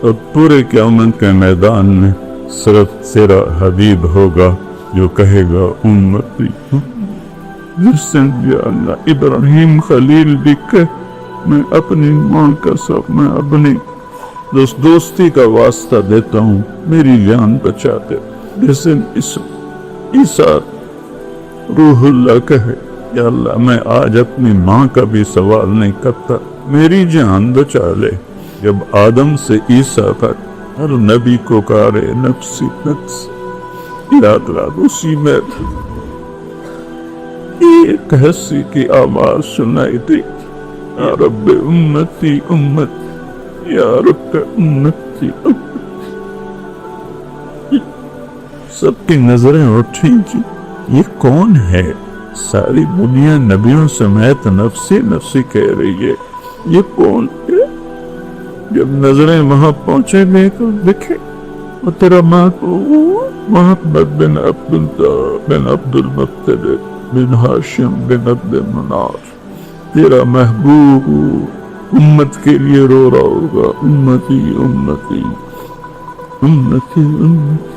اور پورے قیامت کے میدان میں صرف تیرا حبیب ہوگا جو کہے گا امتی جس سے اللہ ابراہیم خلیل بھی کہ میں اپنی ماں کا سب میں اپنی دوستی کا واسطہ دیتا ہوں، میری جان بچا دے. جیسے عیسیٰ روح اللہ کہے یا اللہ میں آج اپنی ماں کا بھی سوال نہیں کرتا، میری جان بچا لے. جب آدم سے عیسیٰ تک ہر نبی کو کارے نفسی نفس یاد رات اسی میں ایک ہنسی کی آواز سنائی دی، یا رب امتی امت یا رب امتی امت. سب کی نظریں اٹھی جی یہ کون ہے؟ ساری دنیا نبیوں سمیت نفسی نفسی کہہ رہی ہے، یہ کون ہے؟ جب نظریں وہاں پہنچے گئے تو دیکھے وہ تیرا محمد بن عبداللہ بن عبد المطلب بن ہاشم بن عبد مناف، تیرا محبوب امت کے لیے رو رہا ہوگا، امتی امتی امتی امتی.